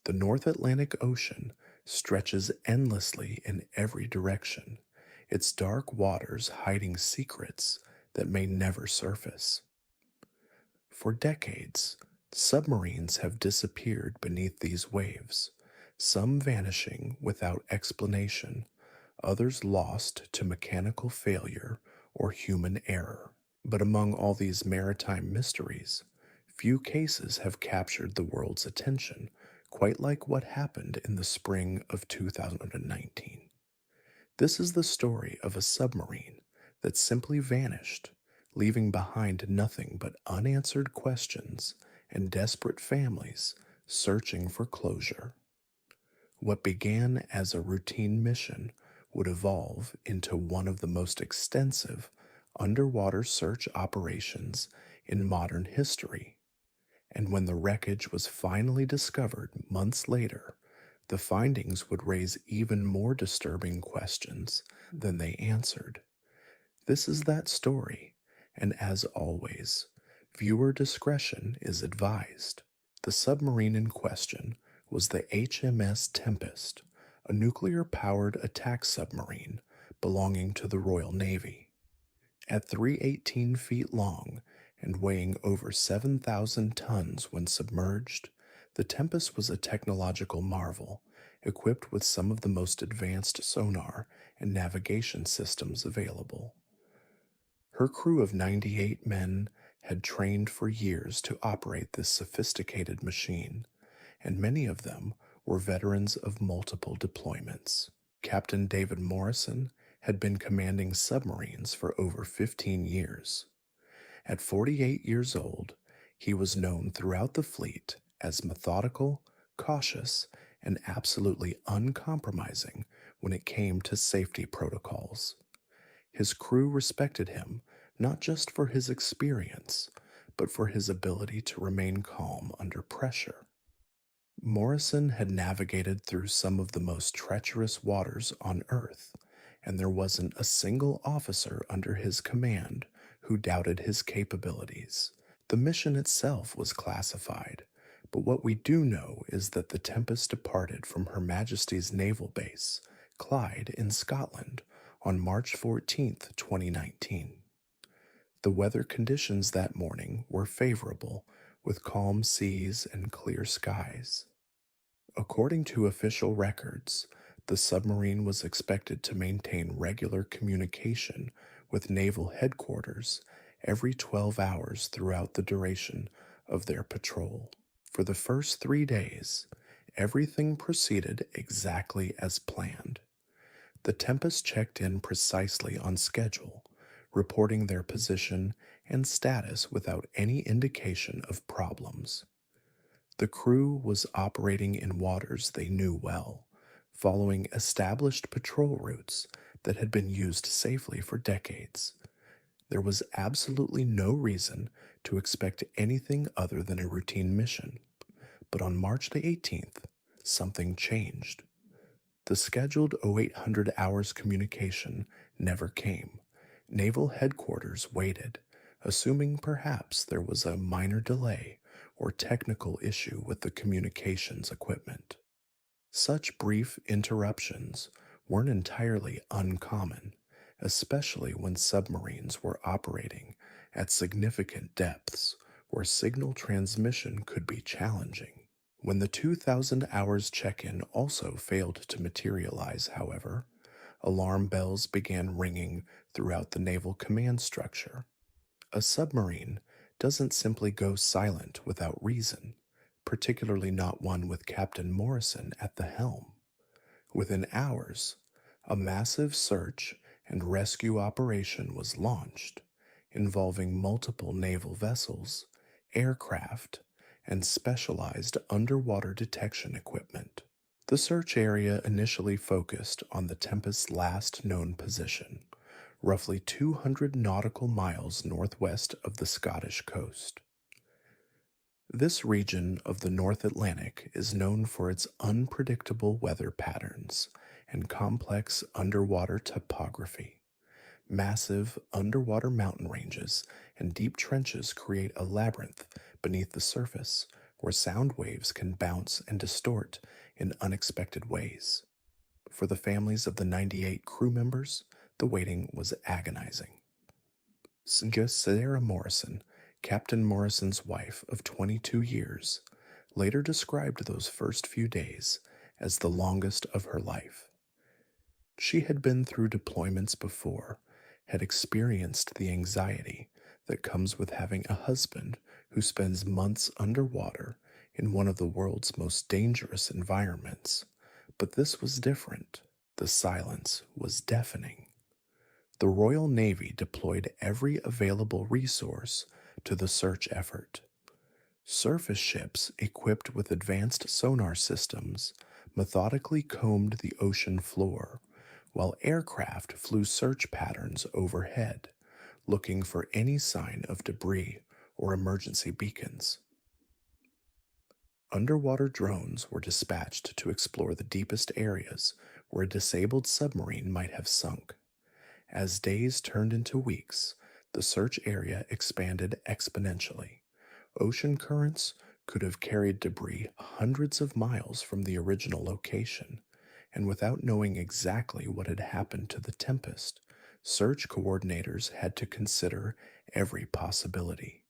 The North Atlantic Ocean stretches endlessly in every direction, its dark waters hiding secrets that may never surface. For decades, submarines have disappeared beneath these waves, some vanishing without explanation, others lost to mechanical failure or human error. But among all these maritime mysteries, few cases have captured the world's attention, quite like what happened in the spring of 2019. This is the story of a submarine that simply vanished, leaving behind nothing but unanswered questions and desperate families searching for closure. What began as a routine mission would evolve into one of the most extensive underwater search operations in modern history. And when the wreckage was finally discovered months later, the findings would raise even more disturbing questions than they answered. This is that story, and as always, viewer discretion is advised. The submarine in question was the HMS Tempest, a nuclear powered attack submarine belonging to the Royal Navy. At 318 feet long and weighing over 7,000 tons when submerged, the Tempest was a technological marvel, equipped with some of the most advanced sonar and navigation systems available. Her crew of 98 men had trained for years to operate this sophisticated machine, and many of them were veterans of multiple deployments. Captain David Morrison had been commanding submarines for over 15 years. At 48 years old, he was known throughout the fleet as methodical, cautious, and absolutely uncompromising when it came to safety protocols. His crew respected him not just for his experience, but for his ability to remain calm under pressure. Morrison had navigated through some of the most treacherous waters on Earth, and there wasn't a single officer under his command who doubted his capabilities. The mission itself was classified, but what we do know is that the Tempest departed from Her Majesty's Naval Base, Clyde, in Scotland, on March 14th, 2019. The weather conditions that morning were favorable, with calm seas and clear skies. According to official records, the submarine was expected to maintain regular communication with naval headquarters every 12 hours throughout the duration of their patrol. For the first 3 days, everything proceeded exactly as planned. The Tempest checked in precisely on schedule, reporting their position and status without any indication of problems. The crew was operating in waters they knew well, following established patrol routes that had been used safely for decades. There was absolutely no reason to expect anything other than a routine mission. But on March the 18th, something changed. The scheduled 0800 hours communication never came. Naval headquarters waited, assuming perhaps there was a minor delay or technical issue with the communications equipment. Such brief interruptions weren't entirely uncommon, especially when submarines were operating at significant depths where signal transmission could be challenging. When the 2000 hours check-in also failed to materialize, however, alarm bells began ringing throughout the naval command structure. A submarine doesn't simply go silent without reason, particularly not one with Captain Morrison at the helm. Within hours, a massive search and rescue operation was launched, involving multiple naval vessels, aircraft, and specialized underwater detection equipment. The search area initially focused on the Tempest's last known position, roughly 200 nautical miles northwest of the Scottish coast. This region of the North Atlantic is known for its unpredictable weather patterns and complex underwater topography. Massive underwater mountain ranges and deep trenches create a labyrinth beneath the surface where sound waves can bounce and distort in unexpected ways. For the families of the 98 crew members, the waiting was agonizing. Sarah Morrison, Captain Morrison's wife of 22 years, later described those first few days as the longest of her life. She had been through deployments before, had experienced the anxiety that comes with having a husband who spends months underwater in one of the world's most dangerous environments. But this was different. The silence was deafening. The Royal Navy deployed every available resource to the search effort. Surface ships equipped with advanced sonar systems methodically combed the ocean floor, while aircraft flew search patterns overhead, looking for any sign of debris or emergency beacons. Underwater drones were dispatched to explore the deepest areas where a disabled submarine might have sunk. As days turned into weeks, the search area expanded exponentially. Ocean currents could have carried debris hundreds of miles from the original location, and without knowing exactly what had happened to the Tempest, search coordinators had to consider every possibility.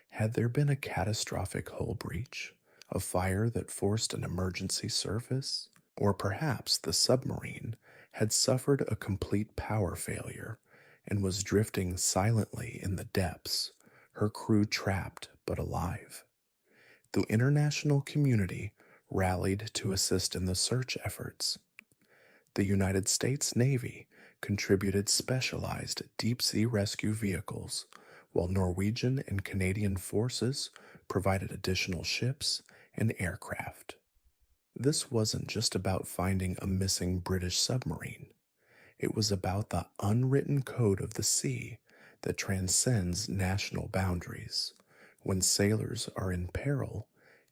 Had there been a catastrophic hull breach, a fire that forced an emergency service, or perhaps the submarine had suffered a complete power failure and was drifting silently in the depths, her crew trapped but alive? The international community rallied to assist in the search efforts. The United States Navy contributed specialized deep sea rescue vehicles, while Norwegian and Canadian forces provided additional ships and aircraft. This wasn't just about finding a missing British submarine. It was about the unwritten code of the sea that transcends national boundaries. When sailors are in peril,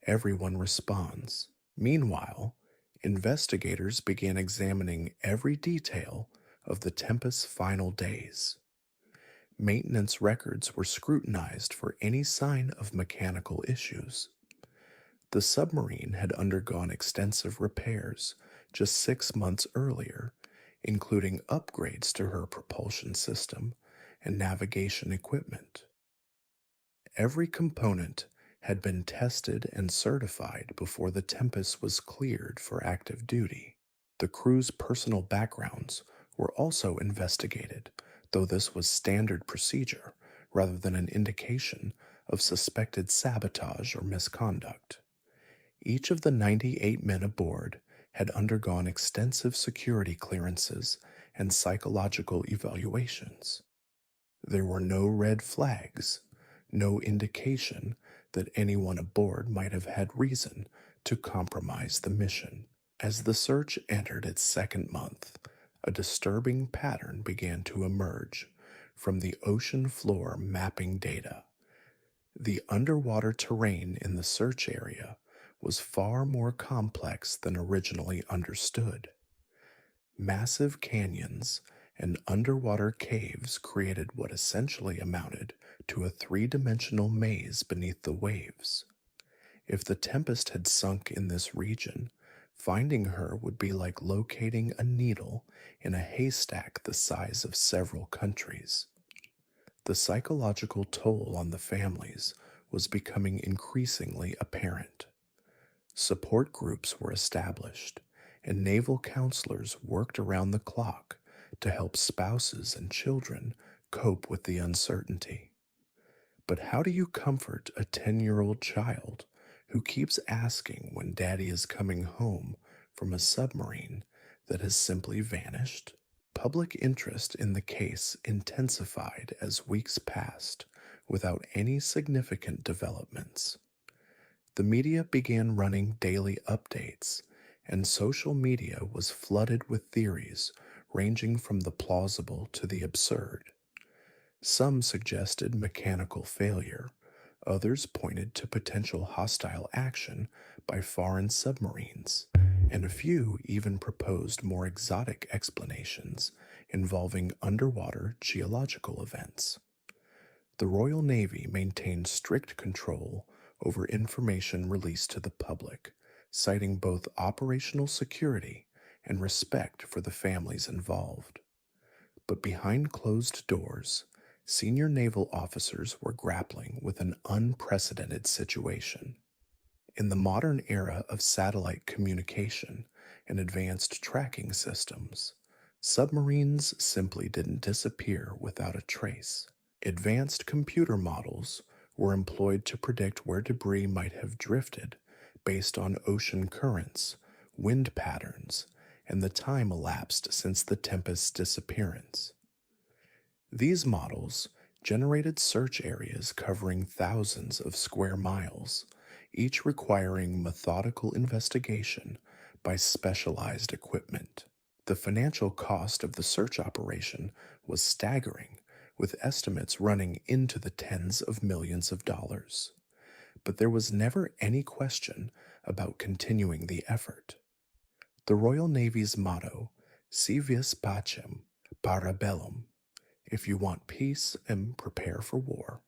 everyone responds. Meanwhile, investigators began examining every detail of the Tempest's final days. Maintenance records were scrutinized for any sign of mechanical issues. The submarine had undergone extensive repairs just 6 months earlier, including upgrades to her propulsion system and navigation equipment. Every component had been tested and certified before the Tempest was cleared for active duty. The crew's personal backgrounds were also investigated, though this was standard procedure rather than an indication of suspected sabotage or misconduct. Each of the 98 men aboard had undergone extensive security clearances and psychological evaluations. There were no red flags, no indication that anyone aboard might have had reason to compromise the mission. As the search entered its second month, a disturbing pattern began to emerge from the ocean floor mapping data. The underwater terrain in the search area was far more complex than originally understood. Massive canyons and underwater caves created what essentially amounted to a three-dimensional maze beneath the waves. If the Tempest had sunk in this region, finding her would be like locating a needle in a haystack the size of several countries. The psychological toll on the families was becoming increasingly apparent. Support groups were established, and naval counselors worked around the clock to help spouses and children cope with the uncertainty. But how do you comfort a 10-year-old child who keeps asking when daddy is coming home from a submarine that has simply vanished? Public interest in the case intensified as weeks passed without any significant developments. The media began running daily updates, and social media was flooded with theories ranging from the plausible to the absurd. Some suggested mechanical failure, others pointed to potential hostile action by foreign submarines, and a few even proposed more exotic explanations involving underwater geological events. The Royal Navy maintained strict control over information released to the public, citing both operational security and respect for the families involved. But behind closed doors, senior naval officers were grappling with an unprecedented situation. In the modern era of satellite communication and advanced tracking systems, submarines simply didn't disappear without a trace. Advanced computer models were employed to predict where debris might have drifted based on ocean currents, wind patterns, and the time elapsed since the Tempest's disappearance. These models generated search areas covering thousands of square miles, each requiring methodical investigation by specialized equipment. The financial cost of the search operation was staggering, with estimates running into the tens of millions of dollars. But there was never any question about continuing the effort. The Royal Navy's motto, Si vis pacem, para bellum, if you want peace and prepare for war,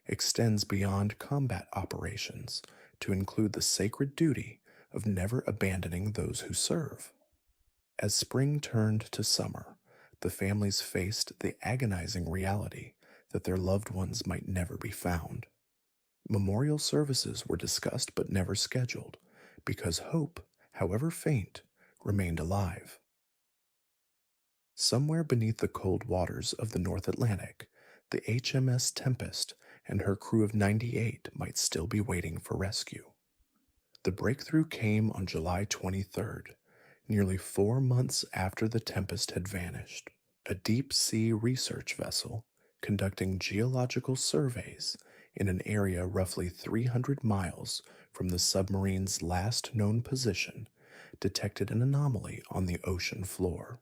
extends beyond combat operations to include the sacred duty of never abandoning those who serve. As spring turned to summer, the families faced the agonizing reality that their loved ones might never be found. Memorial services were discussed but never scheduled because hope, however faint, remained alive. Somewhere beneath the cold waters of the North Atlantic, the HMS Tempest and her crew of 98 might still be waiting for rescue. The breakthrough came on July 23rd, nearly 4 months after the Tempest had vanished. A deep-sea research vessel, conducting geological surveys in an area roughly 300 miles from the submarine's last known position, detected an anomaly on the ocean floor.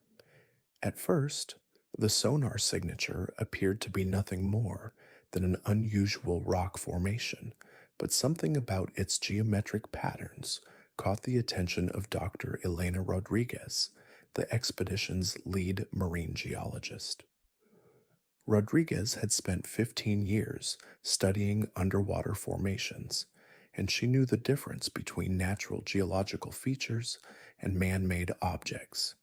At first, the sonar signature appeared to be nothing more than an unusual rock formation, but something about its geometric patterns caught the attention of Dr. Elena Rodriguez, the expedition's lead marine geologist. Rodriguez had spent 15 years studying underwater formations, and she knew the difference between natural geological features and man-made objects.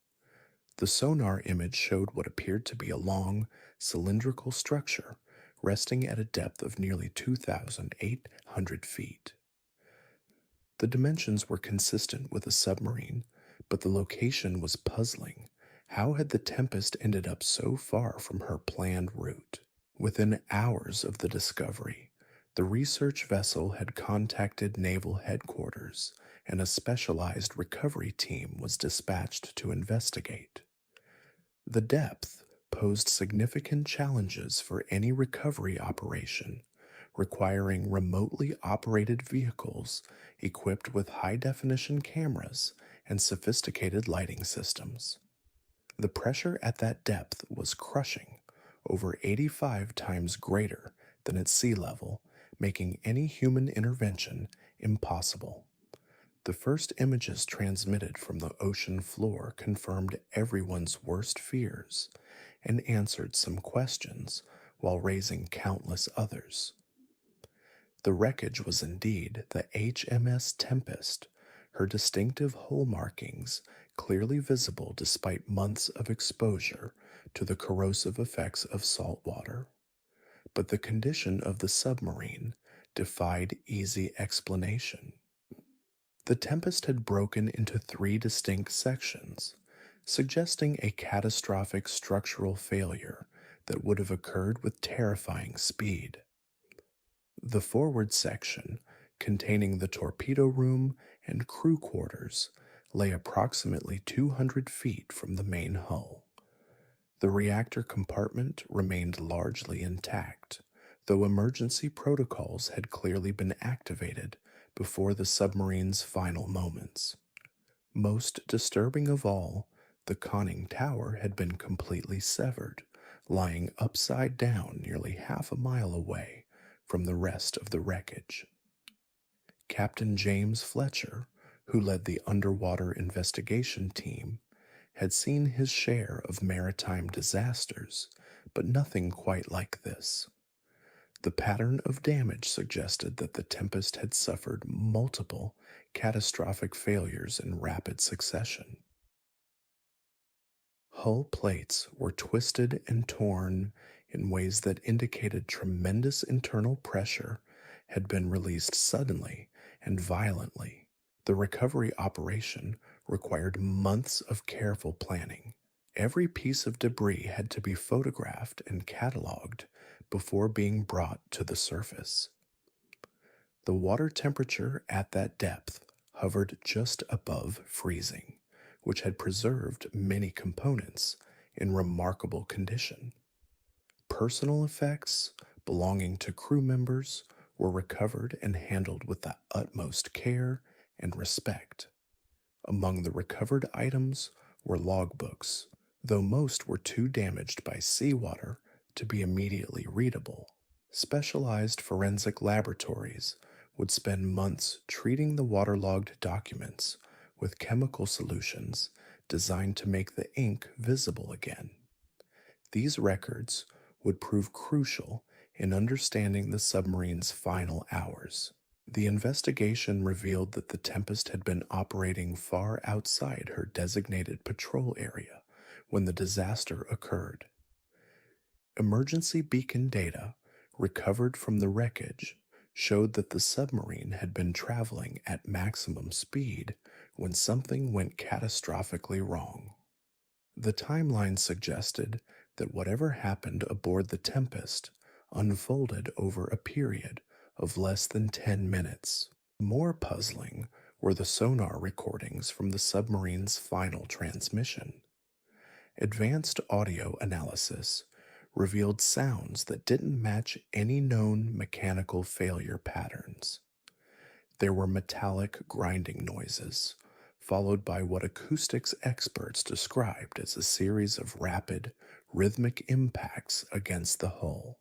The sonar image showed what appeared to be a long, cylindrical structure resting at a depth of nearly 2,800 feet. The dimensions were consistent with a submarine, but the location was puzzling. How had the Tempest ended up so far from her planned route? Within hours of the discovery, the research vessel had contacted Naval Headquarters, and a specialized recovery team was dispatched to investigate. The depth posed significant challenges for any recovery operation, requiring remotely operated vehicles equipped with high-definition cameras and sophisticated lighting systems. The pressure at that depth was crushing, over 85 times greater than at sea level, making any human intervention impossible. The first images transmitted from the ocean floor confirmed everyone's worst fears and answered some questions while raising countless others. The wreckage was indeed the HMS Tempest, her distinctive hull markings clearly visible despite months of exposure to the corrosive effects of salt water. But the condition of the submarine defied easy explanation. The Tempest had broken into 3 distinct sections, suggesting a catastrophic structural failure that would have occurred with terrifying speed. The forward section, containing the torpedo room and crew quarters, lay approximately 200 feet from the main hull. The reactor compartment remained largely intact, though emergency protocols had clearly been activated before the submarine's final moments. Most disturbing of all, the conning tower had been completely severed, lying upside down nearly half a mile away from the rest of the wreckage. Captain James Fletcher, who led the underwater investigation team, had seen his share of maritime disasters, but nothing quite like this. The pattern of damage suggested that the Tempest had suffered multiple catastrophic failures in rapid succession. Hull plates were twisted and torn in ways that indicated tremendous internal pressure had been released suddenly and violently. The recovery operation required months of careful planning. Every piece of debris had to be photographed and cataloged before being brought to the surface. The water temperature at that depth hovered just above freezing, which had preserved many components in remarkable condition. Personal effects belonging to crew members were recovered and handled with the utmost care and respect. Among the recovered items were logbooks, though most were too damaged by seawater to be immediately readable. Specialized forensic laboratories would spend months treating the waterlogged documents with chemical solutions designed to make the ink visible again. These records would prove crucial in understanding the submarine's final hours. The investigation revealed that the Tempest had been operating far outside her designated patrol area when the disaster occurred. Emergency beacon data recovered from the wreckage showed that the submarine had been traveling at maximum speed when something went catastrophically wrong. The timeline suggested that whatever happened aboard the Tempest unfolded over a period of less than 10 minutes. More puzzling were the sonar recordings from the submarine's final transmission. Advanced audio analysis revealed sounds that didn't match any known mechanical failure patterns. There were metallic grinding noises, followed by what acoustics experts described as a series of rapid, rhythmic impacts against the hull.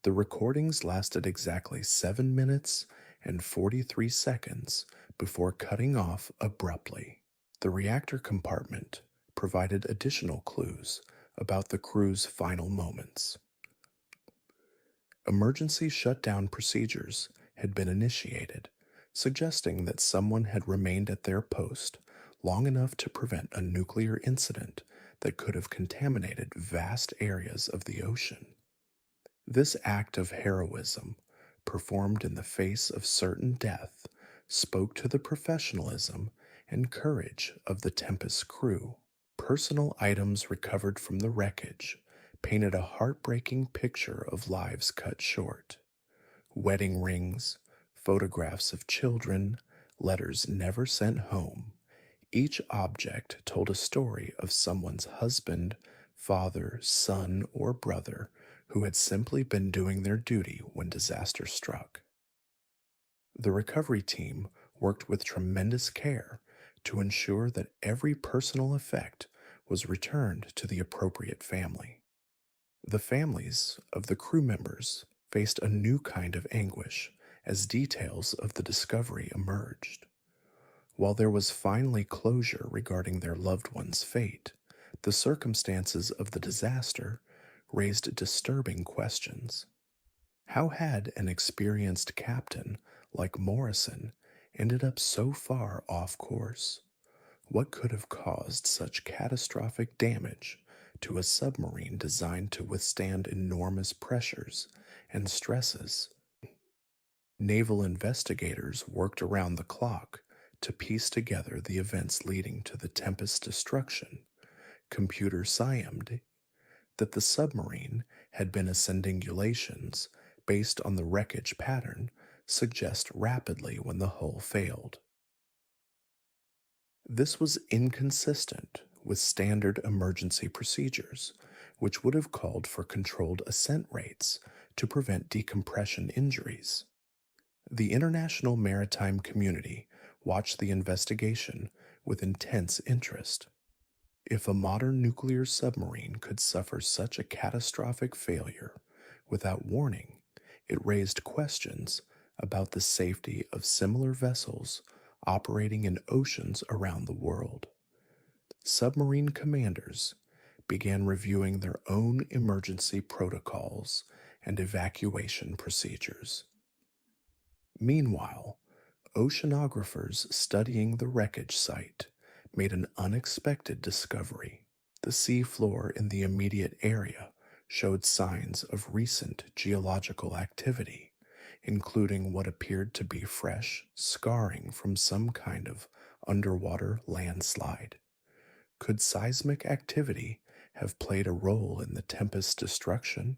The recordings lasted exactly 7 minutes and 43 seconds before cutting off abruptly. The reactor compartment provided additional clues about the crew's final moments. Emergency shutdown procedures had been initiated, suggesting that someone had remained at their post long enough to prevent a nuclear incident that could have contaminated vast areas of the ocean. This act of heroism, performed in the face of certain death, spoke to the professionalism and courage of the Tempest crew. Personal items recovered from the wreckage painted a heartbreaking picture of lives cut short. Wedding rings, photographs of children, letters never sent home. Each object told a story of someone's husband, father, son, or brother who had simply been doing their duty when disaster struck. The recovery team worked with tremendous care to ensure that every personal effect was returned to the appropriate family. The families of the crew members faced a new kind of anguish as details of the discovery emerged. While there was finally closure regarding their loved one's fate, the circumstances of the disaster raised disturbing questions. How had an experienced captain like Morrison ended up so far off course? What could have caused such catastrophic damage to a submarine designed to withstand enormous pressures and stresses? Naval investigators worked around the clock to piece together the events leading to the Tempest's destruction. Computer science that the submarine had been ascending ulations based on the wreckage pattern suggest rapidly when the hull failed. This was inconsistent with standard emergency procedures, which would have called for controlled ascent rates to prevent decompression injuries. The international maritime community watched the investigation with intense interest. If a modern nuclear submarine could suffer such a catastrophic failure without warning, it raised questions about the safety of similar vessels operating in oceans around the world. Submarine commanders began reviewing their own emergency protocols and evacuation procedures. Meanwhile, oceanographers studying the wreckage site made an unexpected discovery. The seafloor in the immediate area showed signs of recent geological activity, including what appeared to be fresh scarring from some kind of underwater landslide. Could seismic activity have played a role in the Tempest's destruction?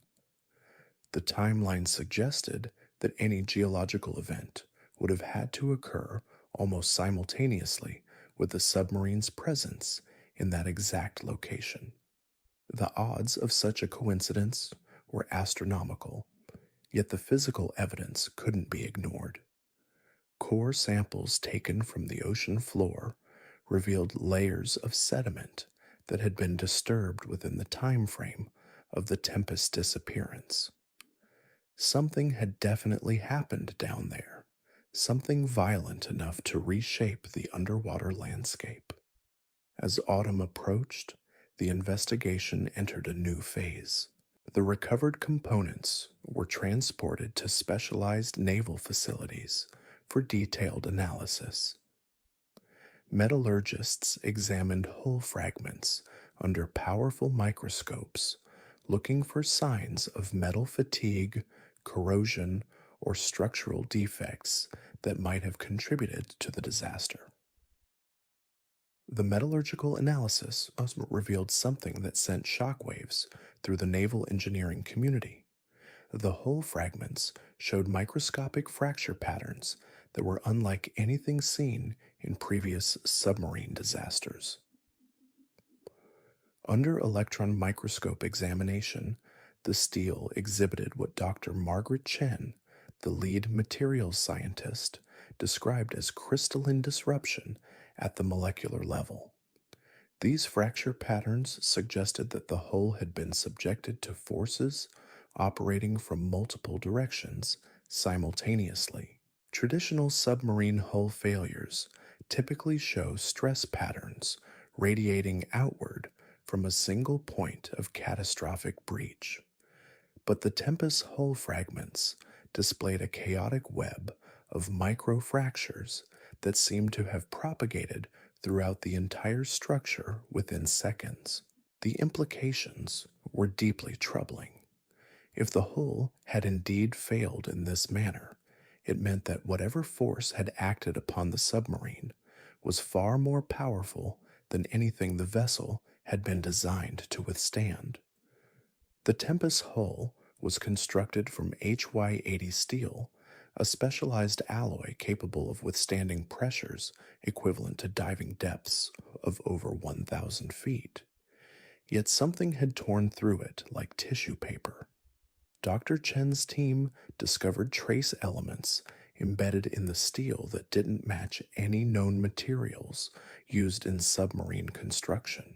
The timeline suggested that any geological event would have had to occur almost simultaneously with the submarine's presence in that exact location. The odds of such a coincidence were astronomical, yet the physical evidence couldn't be ignored. Core samples taken from the ocean floor revealed layers of sediment that had been disturbed within the time frame of the Tempest's disappearance. Something had definitely happened down there, something violent enough to reshape the underwater landscape. As autumn approached, the investigation entered a new phase. The recovered components were transported to specialized naval facilities for detailed analysis. Metallurgists examined hull fragments under powerful microscopes, looking for signs of metal fatigue, corrosion, or structural defects that might have contributed to the disaster. The metallurgical analysis also revealed something that sent shockwaves through the naval engineering community. The hull fragments showed microscopic fracture patterns that were unlike anything seen in previous submarine disasters. Under electron microscope examination, the steel exhibited what Dr. Margaret Chen, the lead materials scientist, described as crystalline disruption at the molecular level. These fracture patterns suggested that the hull had been subjected to forces operating from multiple directions simultaneously. Traditional submarine hull failures typically show stress patterns radiating outward from a single point of catastrophic breach. But the Tempest hull fragments displayed a chaotic web of microfractures that seemed to have propagated throughout the entire structure within seconds. The implications were deeply troubling. If the hull had indeed failed in this manner, it meant that whatever force had acted upon the submarine was far more powerful than anything the vessel had been designed to withstand. The Tempest hull was constructed from HY80 steel, a specialized alloy capable of withstanding pressures equivalent to diving depths of over 1,000 feet. Yet something had torn through it like tissue paper. Dr. Chen's team discovered trace elements embedded in the steel that didn't match any known materials used in submarine construction.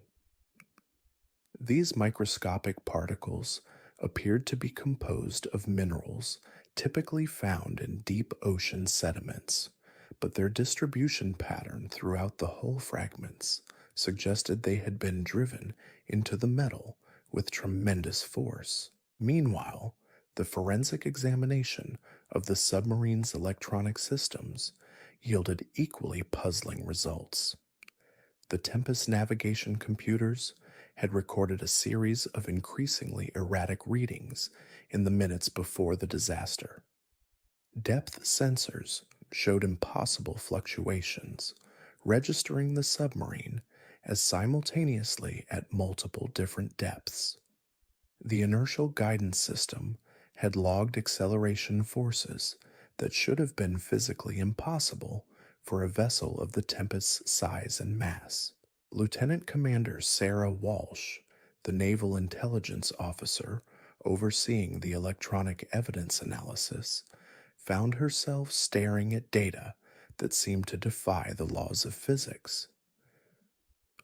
These microscopic particles appeared to be composed of minerals typically found in deep ocean sediments, but their distribution pattern throughout the hull fragments suggested they had been driven into the metal with tremendous force. Meanwhile, the forensic examination of the submarine's electronic systems yielded equally puzzling results. The Tempest navigation computers had recorded a series of increasingly erratic readings in the minutes before the disaster. Depth sensors showed impossible fluctuations, registering the submarine as simultaneously at multiple different depths. The inertial guidance system had logged acceleration forces that should have been physically impossible for a vessel of the Tempest's size and mass. Lieutenant Commander Sarah Walsh, the naval intelligence officer overseeing the electronic evidence analysis, found herself staring at data that seemed to defy the laws of physics.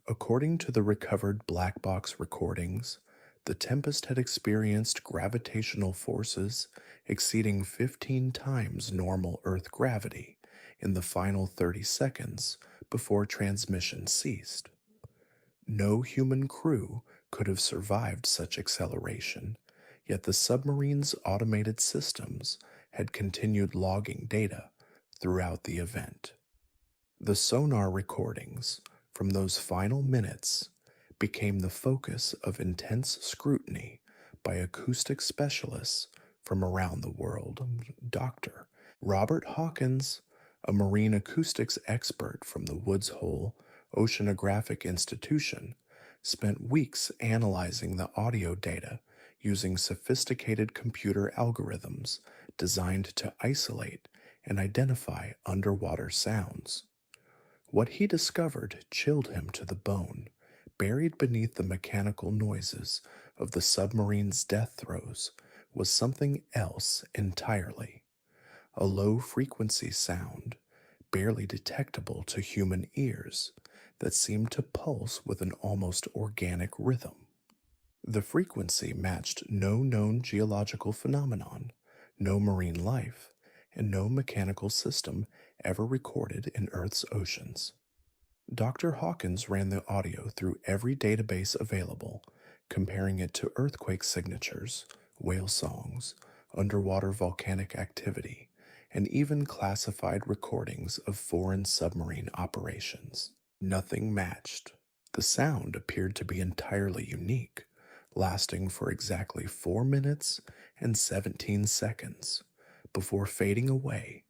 According to the recovered black box recordings, the Tempest had experienced gravitational forces exceeding 15 times normal Earth gravity in the final 30 seconds before transmission ceased. No human crew could have survived such acceleration, Yet the submarine's automated systems had continued logging data throughout the event. The sonar recordings from those final minutes became the focus of intense scrutiny by acoustic specialists from around the world. Dr. Robert Hawkins, a marine acoustics expert from the Woods Hole Oceanographic Institution, spent weeks analyzing the audio data using sophisticated computer algorithms designed to isolate and identify underwater sounds. What he discovered chilled him to the bone. Buried beneath the mechanical noises of the submarine's death throes was something else entirely, a low frequency sound, barely detectable to human ears, that seemed to pulse with an almost organic rhythm. The frequency matched no known geological phenomenon, no marine life, and no mechanical system ever recorded in Earth's oceans. Dr. Hawkins ran the audio through every database available, comparing it to earthquake signatures, whale songs, underwater volcanic activity, and even classified recordings of foreign submarine operations. Nothing matched. The sound appeared to be entirely unique, lasting for exactly 4 minutes and 17 seconds before fading away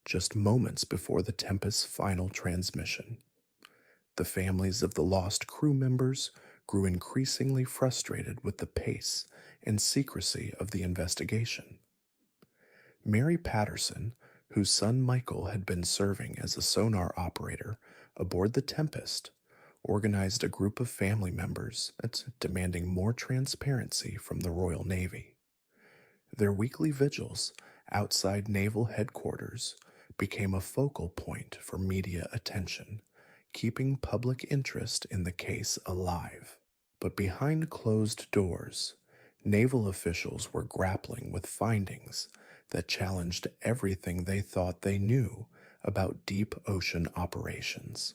just moments before the Tempest's final transmission. The families of the lost crew members grew increasingly frustrated with the pace and secrecy of the investigation. Mary Patterson, whose son Michael had been serving as a sonar operator aboard the Tempest, organized a group of family members demanding more transparency from the Royal Navy. Their weekly vigils outside naval headquarters became a focal point for media attention, keeping public interest in the case alive. But behind closed doors, naval officials were grappling with findings that challenged everything they thought they knew about deep ocean operations.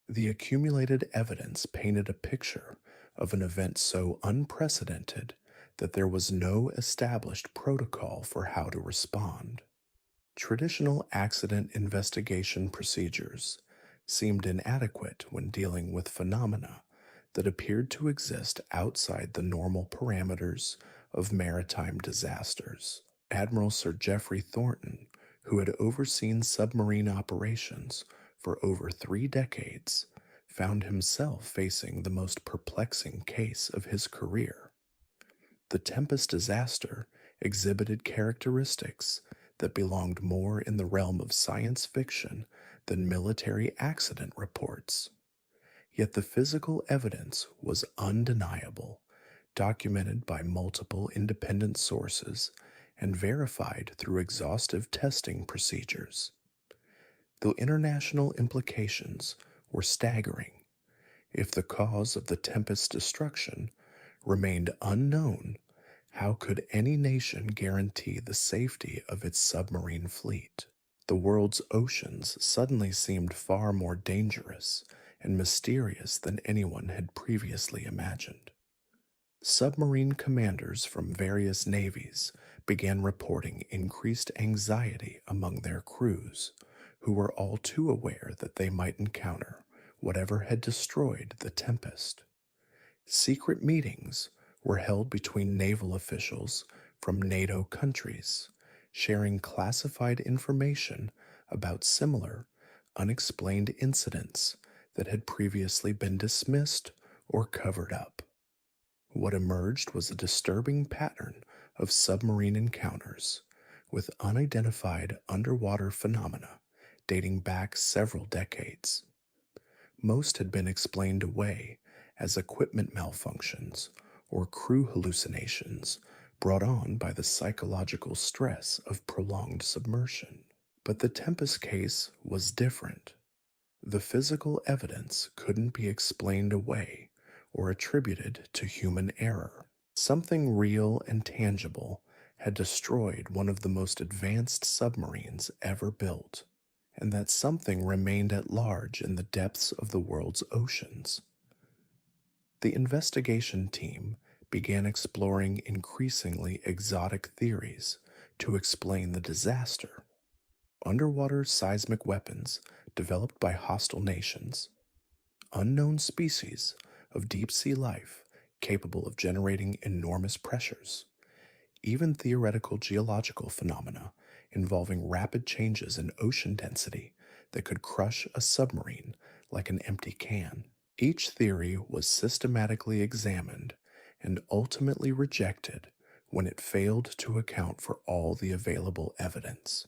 The accumulated evidence painted a picture of an event so unprecedented that there was no established protocol for how to respond. Traditional accident investigation procedures seemed inadequate when dealing with phenomena that appeared to exist outside the normal parameters of maritime disasters. Admiral Sir Geoffrey Thornton, who had overseen submarine operations for over 3 decades, found himself facing the most perplexing case of his career. The Tempest disaster exhibited characteristics that belonged more in the realm of science fiction than military accident reports. Yet the physical evidence was undeniable, documented by multiple independent sources and verified through exhaustive testing procedures. The international implications were staggering. If the cause of the Tempest's destruction remained unknown, how could any nation guarantee the safety of its submarine fleet? The world's oceans suddenly seemed far more dangerous and mysterious than anyone had previously imagined. Submarine commanders from various navies began reporting increased anxiety among their crews, who were all too aware that they might encounter whatever had destroyed the Tempest. Secret meetings were held between naval officials from NATO countries, sharing classified information about similar, unexplained incidents that had previously been dismissed or covered up. What emerged was a disturbing pattern of submarine encounters with unidentified underwater phenomena dating back several decades. Most had been explained away as equipment malfunctions or crew hallucinations brought on by the psychological stress of prolonged submersion. But the Tempest case was different. The physical evidence couldn't be explained away or attributed to human error. Something real and tangible had destroyed one of the most advanced submarines ever built, and that something remained at large in the depths of the world's oceans. The investigation team began exploring increasingly exotic theories to explain the disaster. Underwater seismic weapons developed by hostile nations, unknown species of deep sea life capable of generating enormous pressures, even theoretical geological phenomena involving rapid changes in ocean density that could crush a submarine like an empty can. Each theory was systematically examined and ultimately rejected when it failed to account for all the available evidence.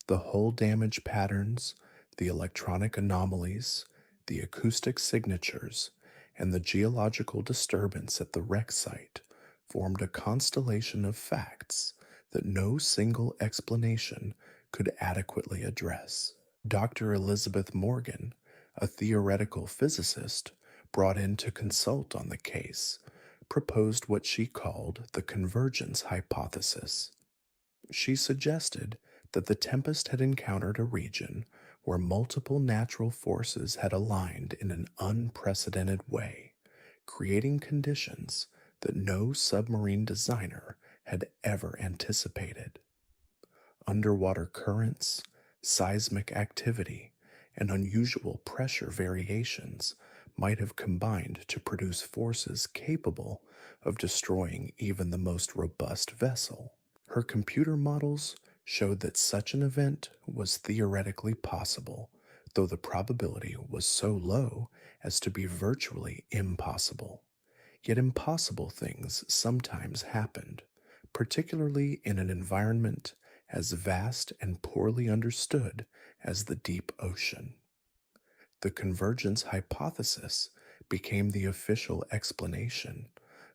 The hull damage patterns, the electronic anomalies, the acoustic signatures, and the geological disturbance at the wreck site formed a constellation of facts that no single explanation could adequately address. Dr. Elizabeth Morgan, a theoretical physicist brought in to consult on the case, proposed what she called the convergence hypothesis. She suggested that the Tempest had encountered a region where multiple natural forces had aligned in an unprecedented way, creating conditions that no submarine designer had ever anticipated. Underwater currents, seismic activity, and unusual pressure variations might have combined to produce forces capable of destroying even the most robust vessel. Her computer models showed that such an event was theoretically possible, though the probability was so low as to be virtually impossible. Yet impossible things sometimes happened, particularly in an environment as vast and poorly understood as the deep ocean. The convergence hypothesis became the official explanation,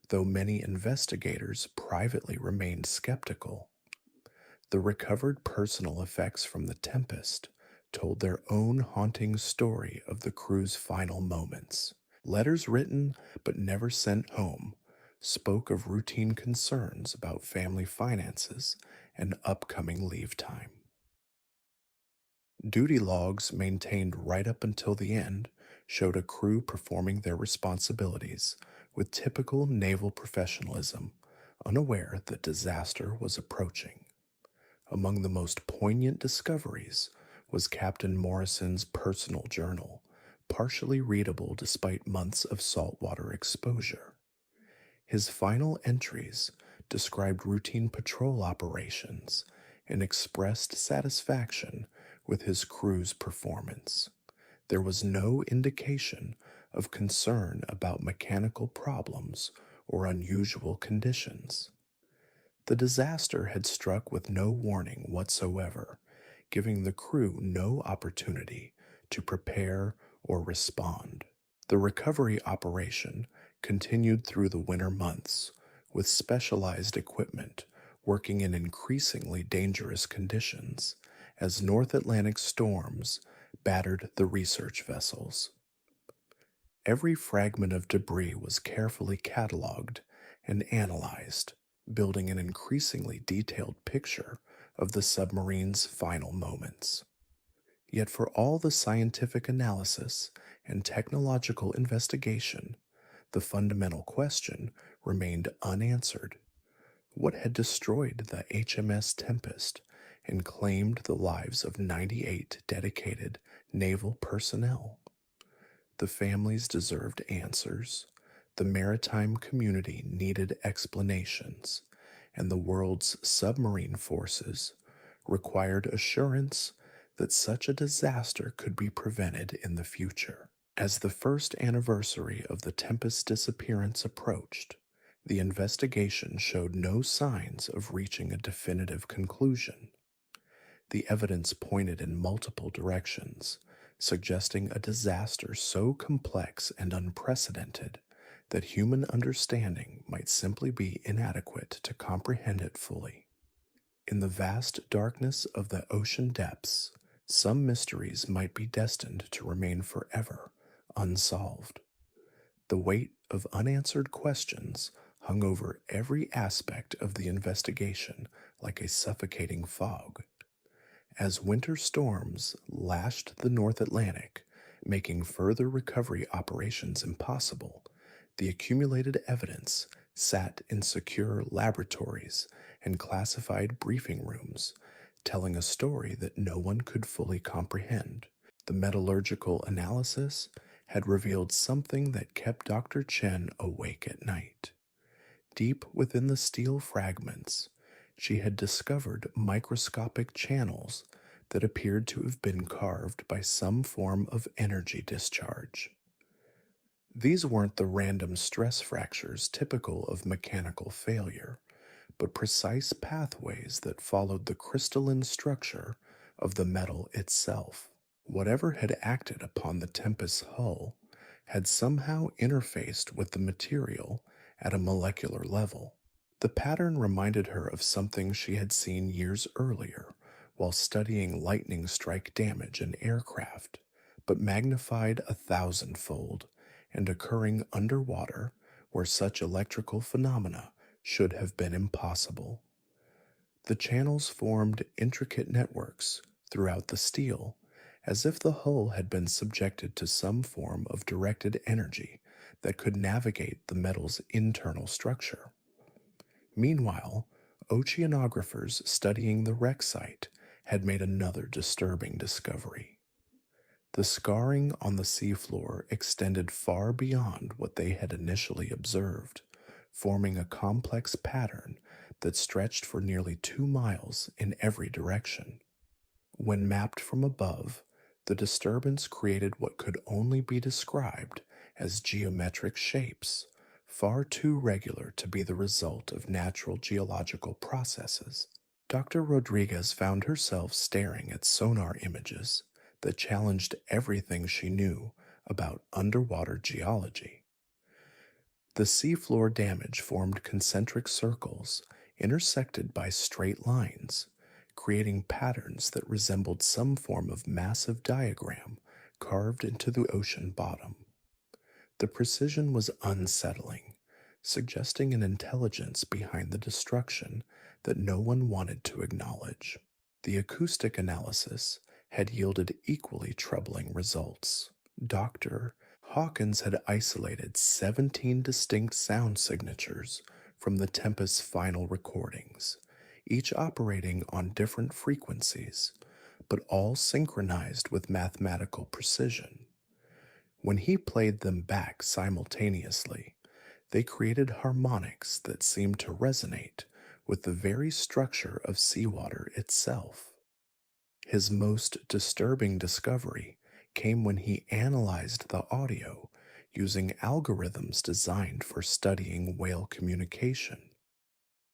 though many investigators privately remained skeptical. The recovered personal effects from the Tempest told their own haunting story of the crew's final moments. Letters written but never sent home spoke of routine concerns about family finances and upcoming leave time. Duty logs maintained right up until the end showed a crew performing their responsibilities with typical naval professionalism, unaware that disaster was approaching. Among the most poignant discoveries was Captain Morrison's personal journal, partially readable despite months of saltwater exposure. His final entries described routine patrol operations and expressed satisfaction with his crew's performance. There was no indication of concern about mechanical problems or unusual conditions. The disaster had struck with no warning whatsoever, giving the crew no opportunity to prepare or respond. The recovery operation continued through the winter months, with specialized equipment working in increasingly dangerous conditions as North Atlantic storms battered the research vessels. Every fragment of debris was carefully cataloged and analyzed, building an increasingly detailed picture of the submarine's final moments. Yet, for all the scientific analysis and technological investigation, the fundamental question remained unanswered. What had destroyed the HMS Tempest and claimed the lives of 98 dedicated naval personnel? The families deserved answers, the maritime community needed explanations, and the world's submarine forces required assurance that such a disaster could be prevented in the future. As the first anniversary of the Tempest's disappearance approached, the investigation showed no signs of reaching a definitive conclusion. The evidence pointed in multiple directions, suggesting a disaster so complex and unprecedented that human understanding might simply be inadequate to comprehend it fully. In the vast darkness of the ocean depths, some mysteries might be destined to remain forever unsolved. The weight of unanswered questions hung over every aspect of the investigation like a suffocating fog. As winter storms lashed the North Atlantic, making further recovery operations impossible, the accumulated evidence sat in secure laboratories and classified briefing rooms, telling a story that no one could fully comprehend. The metallurgical analysis had revealed something that kept Dr. Chen awake at night. Deep within the steel fragments, she had discovered microscopic channels that appeared to have been carved by some form of energy discharge. These weren't the random stress fractures typical of mechanical failure, but precise pathways that followed the crystalline structure of the metal itself. Whatever had acted upon the Tempest's hull had somehow interfaced with the material at a molecular level. The pattern reminded her of something she had seen years earlier while studying lightning strike damage in aircraft, but magnified 1,000-fold and occurring underwater where such electrical phenomena should have been impossible. The channels formed intricate networks throughout the steel, as if the hull had been subjected to some form of directed energy that could navigate the metal's internal structure. Meanwhile, oceanographers studying the wreck site had made another disturbing discovery. The scarring on the seafloor extended far beyond what they had initially observed, forming a complex pattern that stretched for nearly 2 miles in every direction. When mapped from above, the disturbance created what could only be described as geometric shapes, far too regular to be the result of natural geological processes. Dr. Rodriguez found herself staring at sonar images that challenged everything she knew about underwater geology. The seafloor damage formed concentric circles intersected by straight lines, creating patterns that resembled some form of massive diagram carved into the ocean bottom. The precision was unsettling, suggesting an intelligence behind the destruction that no one wanted to acknowledge. The acoustic analysis had yielded equally troubling results. Dr. Hawkins had isolated 17 distinct sound signatures from the Tempest's final recordings, each operating on different frequencies, but all synchronized with mathematical precision. When he played them back simultaneously, they created harmonics that seemed to resonate with the very structure of seawater itself. His most disturbing discovery came when he analyzed the audio using algorithms designed for studying whale communication.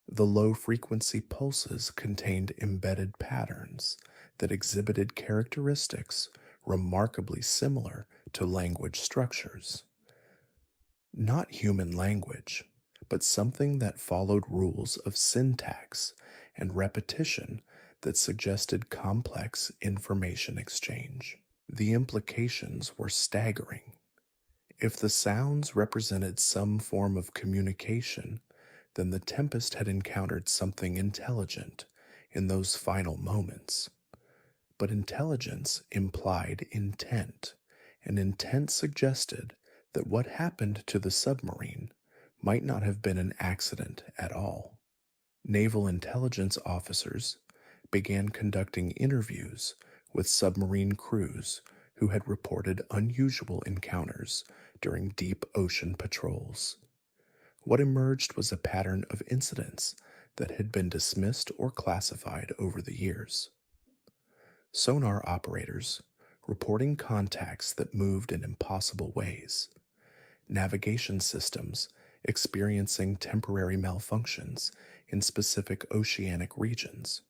The low frequency pulses contained embedded patterns that exhibited characteristics remarkably similar to language structures. Not human language, but something that followed rules of syntax and repetition that suggested complex information exchange. The implications were staggering. If the sounds represented some form of communication, then the Tempest had encountered something intelligent in those final moments. But intelligence implied intent, and intent suggested that what happened to the submarine might not have been an accident at all. Naval intelligence officers began conducting interviews with submarine crews who had reported unusual encounters during deep ocean patrols. What emerged was a pattern of incidents that had been dismissed or classified over the years. Sonar operators reporting contacts that moved in impossible ways, navigation systems experiencing temporary malfunctions in specific oceanic regions,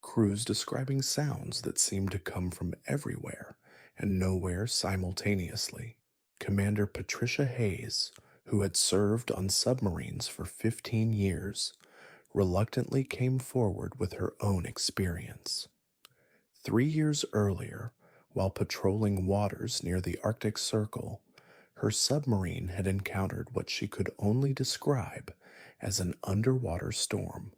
crews describing sounds that seemed to come from everywhere and nowhere simultaneously. Commander Patricia Hayes, who had served on submarines for 15 years, reluctantly came forward with her own experience. 3 years earlier, while patrolling waters near the Arctic Circle, her submarine had encountered what she could only describe as an underwater storm.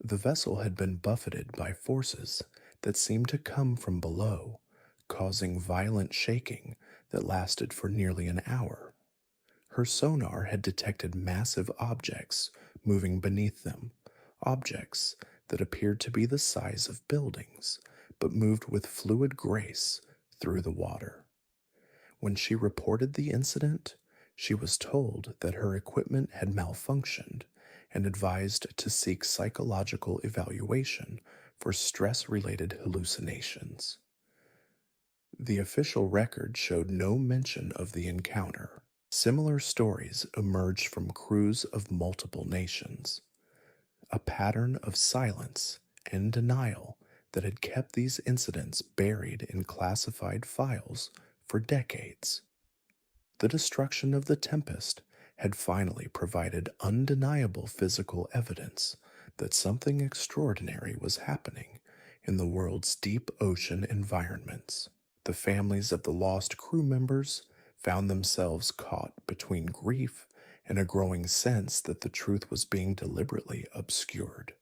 The vessel had been buffeted by forces that seemed to come from below, causing violent shaking that lasted for nearly an hour. Her sonar had detected massive objects moving beneath them, objects that appeared to be the size of buildings, but moved with fluid grace through the water. When she reported the incident, she was told that her equipment had malfunctioned and advised to seek psychological evaluation for stress related hallucinations. The official record showed no mention of the encounter. Similar stories emerged from crews of multiple nations, a pattern of silence and denial that had kept these incidents buried in classified files for decades. The destruction of the Tempest had finally provided undeniable physical evidence that something extraordinary was happening in the world's deep ocean environments. The families of the lost crew members found themselves caught between grief and a growing sense that the truth was being deliberately obscured.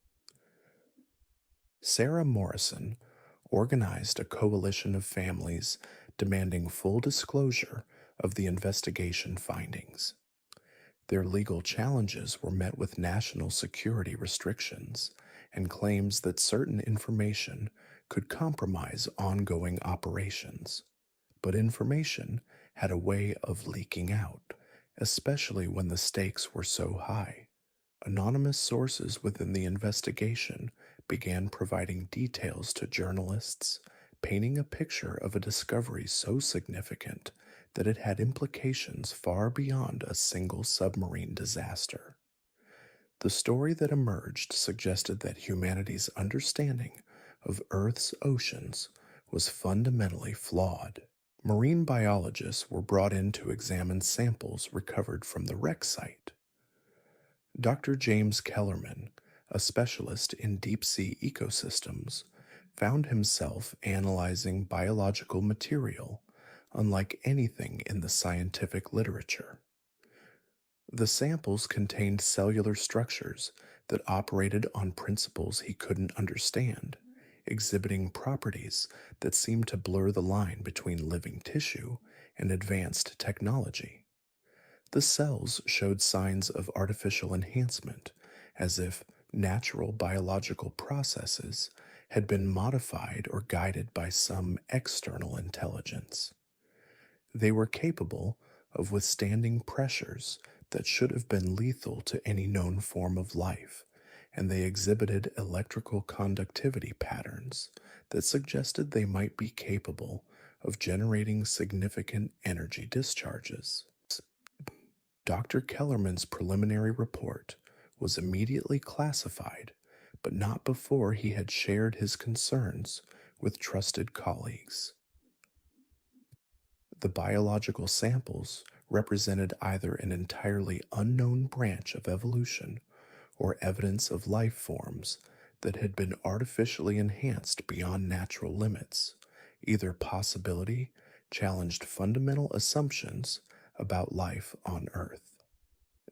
Sarah Morrison organized a coalition of families demanding full disclosure of the investigation findings. Their legal challenges were met with national security restrictions and claims that certain information could compromise ongoing operations. But information had a way of leaking out, especially when the stakes were so high. Anonymous sources within the investigation began providing details to journalists, painting a picture of a discovery so significant that it had implications far beyond a single submarine disaster. The story that emerged suggested that humanity's understanding of Earth's oceans was fundamentally flawed. Marine biologists were brought in to examine samples recovered from the wreck site. Dr. James Kellerman, a specialist in deep sea ecosystems, found himself analyzing biological material unlike anything in the scientific literature. The samples contained cellular structures that operated on principles he couldn't understand, exhibiting properties that seemed to blur the line between living tissue and advanced technology. The cells showed signs of artificial enhancement, as if natural biological processes had been modified or guided by some external intelligence. They were capable of withstanding pressures that should have been lethal to any known form of life, and they exhibited electrical conductivity patterns that suggested they might be capable of generating significant energy discharges. Dr. Kellerman's preliminary report was immediately classified, but not before he had shared his concerns with trusted colleagues. The biological samples represented either an entirely unknown branch of evolution or evidence of life forms that had been artificially enhanced beyond natural limits. Either possibility challenged fundamental assumptions about life on Earth.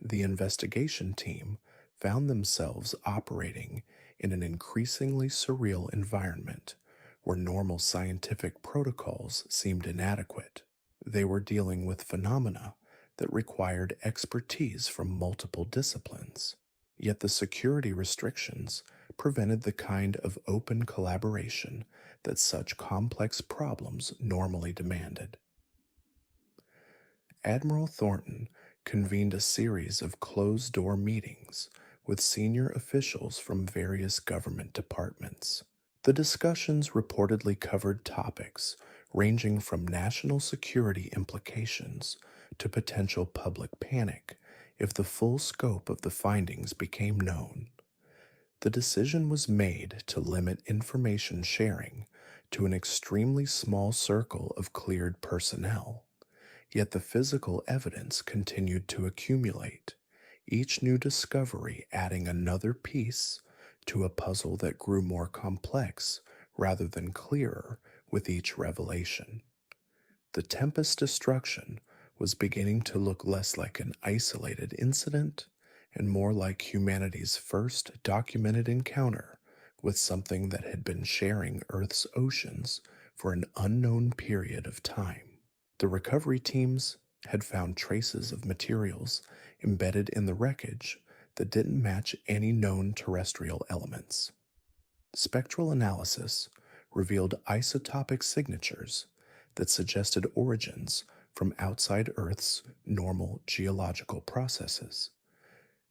The investigation team found themselves operating in an increasingly surreal environment where normal scientific protocols seemed inadequate. They were dealing with phenomena that required expertise from multiple disciplines, yet the security restrictions prevented the kind of open collaboration that such complex problems normally demanded. Admiral Thornton convened a series of closed door meetings with senior officials from various government departments. The discussions reportedly covered topics ranging from national security implications to potential public panic if the full scope of the findings became known. The decision was made to limit information sharing to an extremely small circle of cleared personnel. Yet the physical evidence continued to accumulate, each new discovery adding another piece to a puzzle that grew more complex rather than clearer with each revelation. The Tempest destruction was beginning to look less like an isolated incident and more like humanity's first documented encounter with something that had been sharing Earth's oceans for an unknown period of time. The recovery teams had found traces of materials embedded in the wreckage that didn't match any known terrestrial elements. Spectral analysis revealed isotopic signatures that suggested origins from outside Earth's normal geological processes.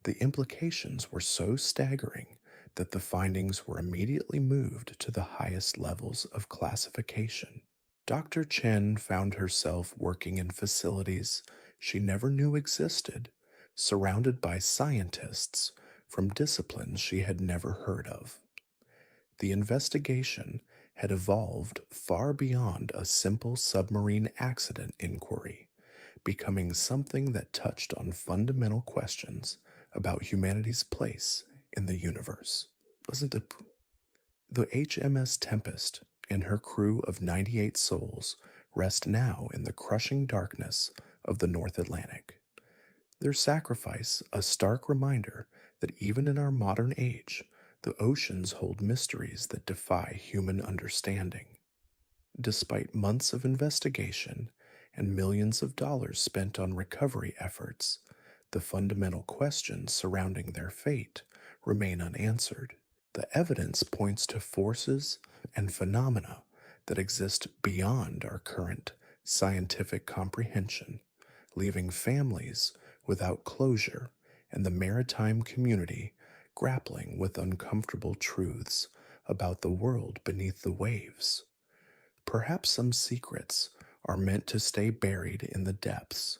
The implications were so staggering that the findings were immediately moved to the highest levels of classification. Dr. Chen found herself working in facilities she never knew existed, surrounded by scientists from disciplines she had never heard of. The investigation had evolved far beyond a simple submarine accident inquiry, becoming something that touched on fundamental questions about humanity's place in the universe. Wasn't it? The HMS Tempest and her crew of 98 souls rest now in the crushing darkness of the North Atlantic. Their sacrifice, a stark reminder that even in our modern age, the oceans hold mysteries that defy human understanding. Despite months of investigation and millions of dollars spent on recovery efforts, the fundamental questions surrounding their fate remain unanswered. The evidence points to forces and phenomena that exist beyond our current scientific comprehension, leaving families without closure and the maritime community grappling with uncomfortable truths about the world beneath the waves. Perhaps some secrets are meant to stay buried in the depths,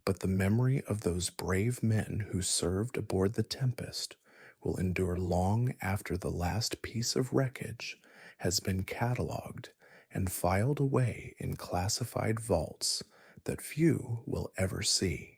but the memory of those brave men who served aboard the Tempest will endure long after the last piece of wreckage has been cataloged and filed away in classified vaults that few will ever see.